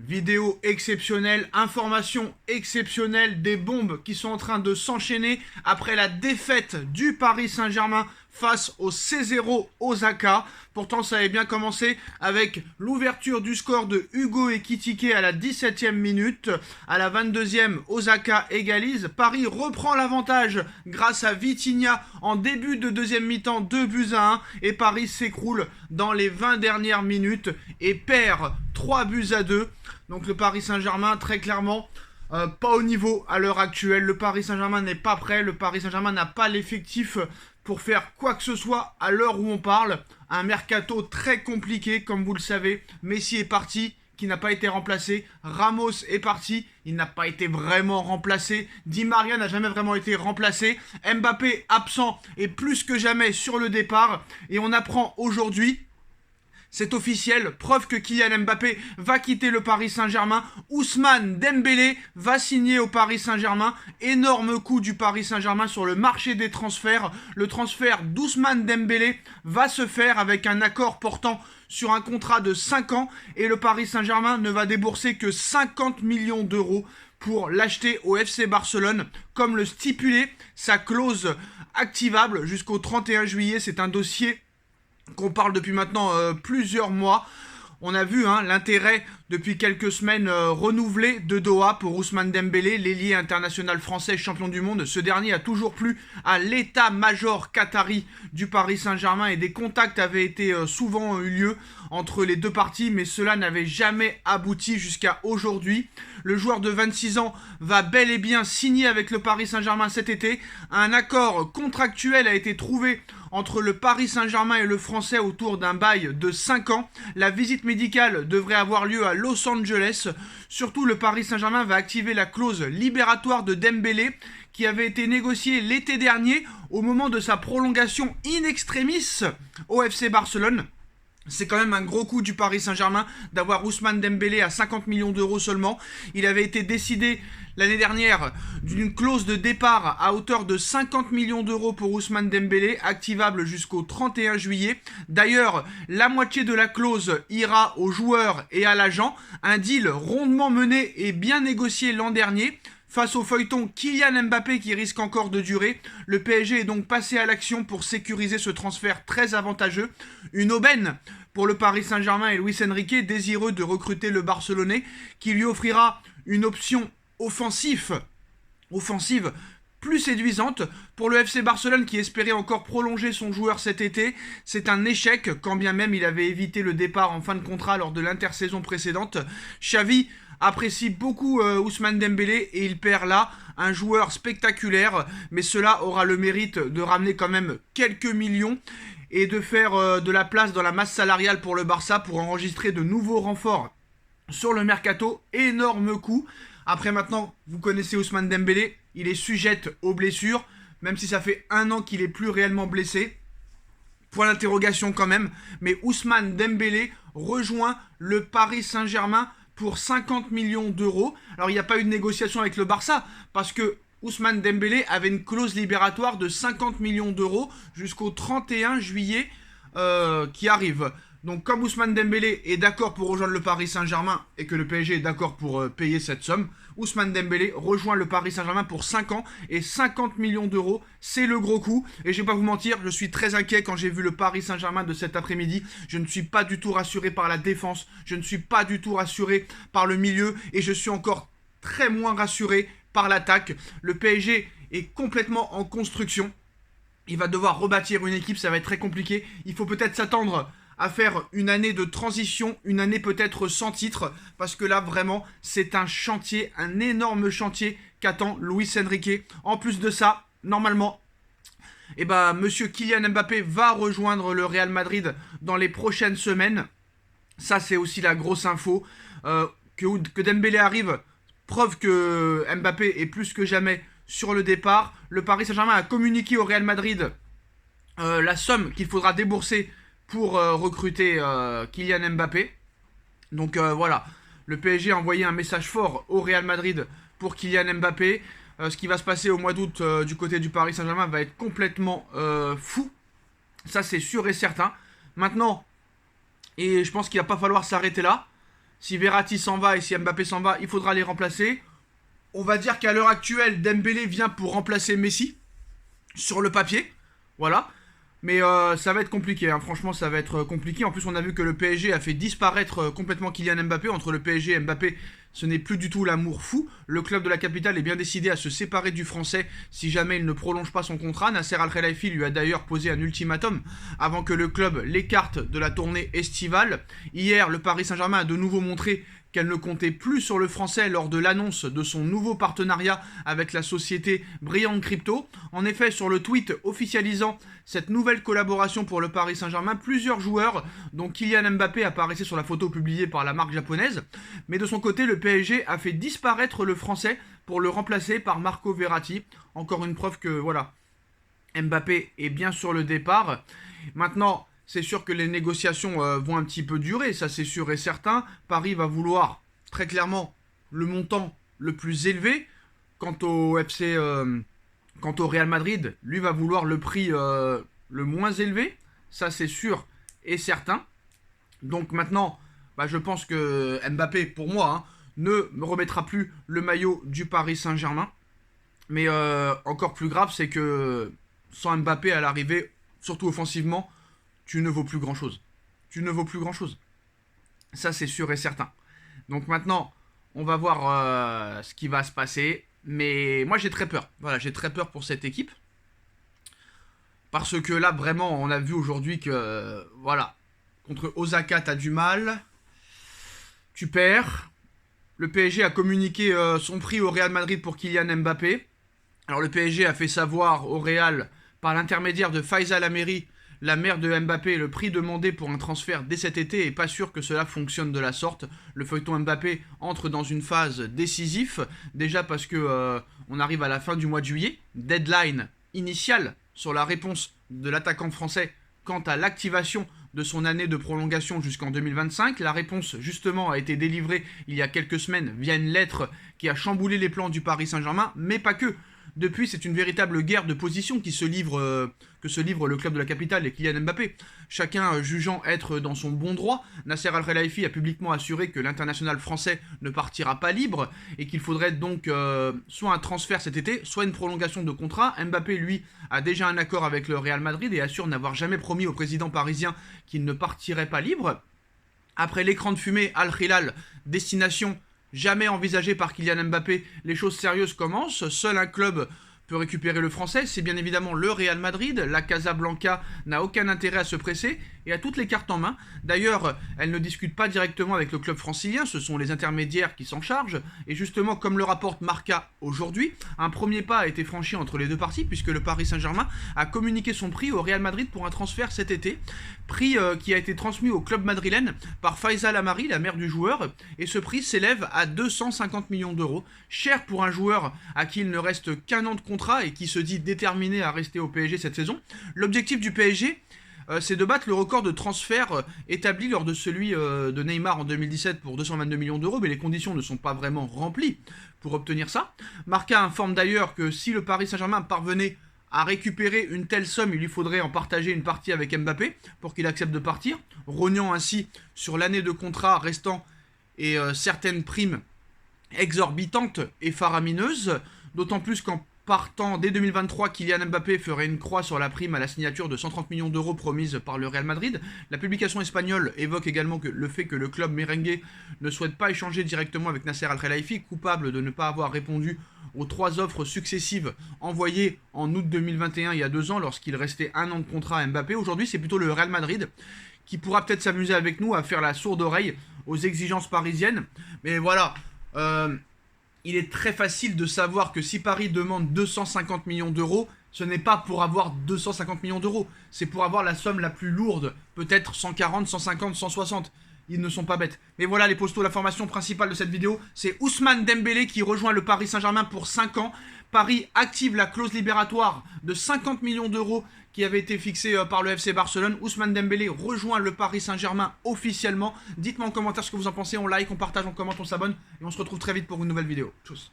Vidéo exceptionnelle, information exceptionnelle, des bombes qui sont en train de s'enchaîner après la défaite du Paris Saint-Germain face au C0 Osaka. Pourtant, ça avait bien commencé avec l'ouverture du score de Hugo Ekitike à la 17e minute. À la 22e, Osaka égalise. Paris reprend l'avantage grâce à Vitinha en début de deuxième mi-temps, 2-1. Et Paris s'écroule dans les 20 dernières minutes et perd 3-2. Donc le Paris Saint-Germain, très clairement, pas au niveau à l'heure actuelle. Le Paris Saint-Germain n'est pas prêt. Le Paris Saint-Germain n'a pas l'effectif pour faire quoi que ce soit à l'heure où on parle. Un mercato très compliqué, comme vous le savez. Messi est parti, qui n'a pas été remplacé. Ramos est parti, il n'a pas été vraiment remplacé. Di Maria n'a jamais vraiment été remplacé. Mbappé absent et plus que jamais sur le départ. Et on apprend aujourd'hui, c'est officiel, preuve que Kylian Mbappé va quitter le Paris Saint-Germain. Ousmane Dembélé va signer au Paris Saint-Germain. Énorme coup du Paris Saint-Germain sur le marché des transferts. Le transfert d'Ousmane Dembélé va se faire avec un accord portant sur un contrat de 5 ans. Et le Paris Saint-Germain ne va débourser que 50 millions d'euros pour l'acheter au FC Barcelone. Comme le stipulait sa clause activable jusqu'au 31 juillet. C'est un dossier qu'on parle depuis maintenant plusieurs mois. On a vu l'intérêt depuis quelques semaines renouvelé de Doha pour Ousmane Dembélé, l'ailier international français champion du monde. Ce dernier a toujours plu à l'état-major qatari du Paris Saint-Germain et des contacts avaient été souvent eu lieu entre les deux parties, mais cela n'avait jamais abouti jusqu'à aujourd'hui. Le joueur de 26 ans va bel et bien signer avec le Paris Saint-Germain cet été. Un accord contractuel a été trouvé entre le Paris Saint-Germain et le Français autour d'un bail de 5 ans. La visite médicale devrait avoir lieu à Los Angeles. Surtout, le Paris Saint-Germain va activer la clause libératoire de Dembélé qui avait été négociée l'été dernier au moment de sa prolongation in extremis au FC Barcelone. C'est quand même un gros coup du Paris Saint-Germain d'avoir Ousmane Dembélé à 50 millions d'euros seulement. Il avait été décidé l'année dernière d'une clause de départ à hauteur de 50 millions d'euros pour Ousmane Dembélé, activable jusqu'au 31 juillet. D'ailleurs, la moitié de la clause ira aux joueurs et à l'agent. Un deal rondement mené et bien négocié l'an dernier. Face au feuilleton Kylian Mbappé qui risque encore de durer, le PSG est donc passé à l'action pour sécuriser ce transfert très avantageux. Une aubaine pour le Paris Saint-Germain et Luis Enrique, désireux de recruter le Barcelonais, qui lui offrira une option offensive plus séduisante. Pour le FC Barcelone qui espérait encore prolonger son joueur cet été, c'est un échec, quand bien même il avait évité le départ en fin de contrat lors de l'intersaison précédente. Xavi apprécie beaucoup Ousmane Dembélé et il perd là un joueur spectaculaire, mais cela aura le mérite de ramener quand même quelques millions et de faire de la place dans la masse salariale pour le Barça pour enregistrer de nouveaux renforts sur le mercato. Énorme coup. Après maintenant, vous connaissez Ousmane Dembélé, il est sujette aux blessures, même si ça fait 1 an qu'il est plus réellement blessé. Point d'interrogation quand même, mais Ousmane Dembélé rejoint le Paris Saint-Germain pour 50 millions d'euros. Alors il n'y a pas eu de négociation avec le Barça, parce que Ousmane Dembélé avait une clause libératoire de 50 millions d'euros jusqu'au 31 juillet qui arrive. Donc comme Ousmane Dembélé est d'accord pour rejoindre le Paris Saint-Germain et que le PSG est d'accord pour payer cette somme, Ousmane Dembélé rejoint le Paris Saint-Germain pour 5 ans et 50 millions d'euros. C'est le gros coup. Et je vais pas vous mentir, je suis très inquiet quand j'ai vu le Paris Saint-Germain de cet après-midi. Je ne suis pas du tout rassuré par la défense. Je ne suis pas du tout rassuré par le milieu. Et je suis encore très moins rassuré par l'attaque. Le PSG est complètement en construction. Il va devoir rebâtir une équipe, ça va être très compliqué. Il faut peut-être s'attendre à faire une année de transition, une année peut-être sans titre, parce que là vraiment c'est un chantier, un énorme chantier qu'attend Luis Enrique. En plus de ça, normalement, monsieur Kylian Mbappé va rejoindre le Real Madrid dans les prochaines semaines. Ça c'est aussi la grosse info. Que Dembélé arrive, preuve que Mbappé est plus que jamais sur le départ. Le Paris Saint-Germain a communiqué au Real Madrid la somme qu'il faudra débourser pour recruter Kylian Mbappé. Donc voilà, le PSG a envoyé un message fort au Real Madrid pour Kylian Mbappé. Ce qui va se passer au mois d'août du côté du Paris Saint-Germain va être complètement fou. Ça c'est sûr et certain. Maintenant, et je pense qu'il va pas falloir s'arrêter là, Si Verratti s'en va et si Mbappé s'en va, il faudra les remplacer. On va dire qu'à l'heure actuelle, Dembélé vient pour remplacer Messi sur le papier. Voilà. Mais ça va être compliqué, hein. Franchement ça va être compliqué. En plus on a vu que le PSG a fait disparaître complètement Kylian Mbappé. Entre le PSG et Mbappé, ce n'est plus du tout l'amour fou. Le club de la capitale est bien décidé à se séparer du français si jamais il ne prolonge pas son contrat. Nasser Al-Khelaifi lui a d'ailleurs posé un ultimatum avant que le club l'écarte de la tournée estivale. Hier, le Paris Saint-Germain a de nouveau montré qu'elle ne comptait plus sur le français lors de l'annonce de son nouveau partenariat avec la société Brilliant Crypto. En effet, sur le tweet officialisant cette nouvelle collaboration pour le Paris Saint-Germain, plusieurs joueurs, dont Kylian Mbappé, apparaissaient sur la photo publiée par la marque japonaise. Mais de son côté, le PSG a fait disparaître le français pour le remplacer par Marco Verratti. Encore une preuve que, voilà, Mbappé est bien sur le départ. Maintenant, c'est sûr que les négociations vont un petit peu durer, ça c'est sûr et certain. Paris va vouloir très clairement le montant le plus élevé. Quant au Real Madrid, lui va vouloir le prix le moins élevé. Ça c'est sûr et certain. Donc maintenant, je pense que Mbappé, pour moi, ne remettra plus le maillot du Paris Saint-Germain. Mais encore plus grave, c'est que sans Mbappé à l'arrivée, surtout offensivement, tu ne vaux plus grand chose. Tu ne vaux plus grand chose. Ça, c'est sûr et certain. Donc maintenant, on va voir ce qui va se passer. Mais moi, j'ai très peur. Voilà, j'ai très peur pour cette équipe. Parce que là, vraiment, on a vu aujourd'hui que, voilà, contre Osaka, t'as du mal. Tu perds. Le PSG a communiqué son prix au Real Madrid pour Kylian Mbappé. Alors, le PSG a fait savoir au Real, par l'intermédiaire de Faiza Lameri, la mère de Mbappé, le prix demandé pour un transfert dès cet été est pas sûr que cela fonctionne de la sorte. Le feuilleton Mbappé entre dans une phase décisive, déjà parce que on arrive à la fin du mois de juillet, deadline initiale sur la réponse de l'attaquant français quant à l'activation de son année de prolongation jusqu'en 2025. La réponse, justement, a été délivrée il y a quelques semaines via une lettre qui a chamboulé les plans du Paris Saint-Germain, mais pas que. Depuis, c'est une véritable guerre de position que se livre le club de la capitale et Kylian Mbappé. Chacun jugeant être dans son bon droit, Nasser Al-Khelaifi a publiquement assuré que l'international français ne partira pas libre et qu'il faudrait donc soit un transfert cet été, soit une prolongation de contrat. Mbappé, lui, a déjà un accord avec le Real Madrid et assure n'avoir jamais promis au président parisien qu'il ne partirait pas libre. Après l'écran de fumée Al-Hilal, destination jamais envisagé par Kylian Mbappé, les choses sérieuses commencent. Seul un club peut récupérer le français, c'est bien évidemment le Real Madrid. La Casablanca n'a aucun intérêt à se presser et a toutes les cartes en main. D'ailleurs, elle ne discute pas directement avec le club francilien, ce sont les intermédiaires qui s'en chargent. Et justement, comme le rapporte Marca aujourd'hui, un premier pas a été franchi entre les deux parties puisque le Paris Saint-Germain a communiqué son prix au Real Madrid pour un transfert cet été. Prix qui a été transmis au club madrilène par Faiza Lamari, la mère du joueur. Et ce prix s'élève à 250 millions d'euros. Cher pour un joueur à qui il ne reste qu'un an de contrat et qui se dit déterminé à rester au PSG cette saison. L'objectif du PSG, c'est de battre le record de transfert établi lors de celui de Neymar en 2017 pour 222 millions d'euros, mais les conditions ne sont pas vraiment remplies pour obtenir ça. Marca informe d'ailleurs que si le Paris Saint-Germain parvenait à récupérer une telle somme, il lui faudrait en partager une partie avec Mbappé pour qu'il accepte de partir, rognant ainsi sur l'année de contrat restant et certaines primes exorbitantes et faramineuses, d'autant plus qu'en partant dès 2023, Kylian Mbappé ferait une croix sur la prime à la signature de 130 millions d'euros promise par le Real Madrid. La publication espagnole évoque également le fait que le club merengue ne souhaite pas échanger directement avec Nasser Al-Khelaifi, coupable de ne pas avoir répondu aux 3 offres successives envoyées en août 2021, il y a 2 ans, lorsqu'il restait 1 an de contrat à Mbappé. Aujourd'hui, c'est plutôt le Real Madrid qui pourra peut-être s'amuser avec nous à faire la sourde oreille aux exigences parisiennes. Mais voilà, il est très facile de savoir que si Paris demande 250 millions d'euros, ce n'est pas pour avoir 250 millions d'euros, c'est pour avoir la somme la plus lourde, peut-être 140, 150, 160. Ils ne sont pas bêtes. Mais voilà les postos, la formation principale de cette vidéo, c'est Ousmane Dembélé qui rejoint le Paris Saint-Germain pour 5 ans. Paris active la clause libératoire de 50 millions d'euros qui avait été fixée par le FC Barcelone. Ousmane Dembélé rejoint le Paris Saint-Germain officiellement. Dites-moi en commentaire ce que vous en pensez, on like, on partage, on commente, on s'abonne et on se retrouve très vite pour une nouvelle vidéo. Tchuss.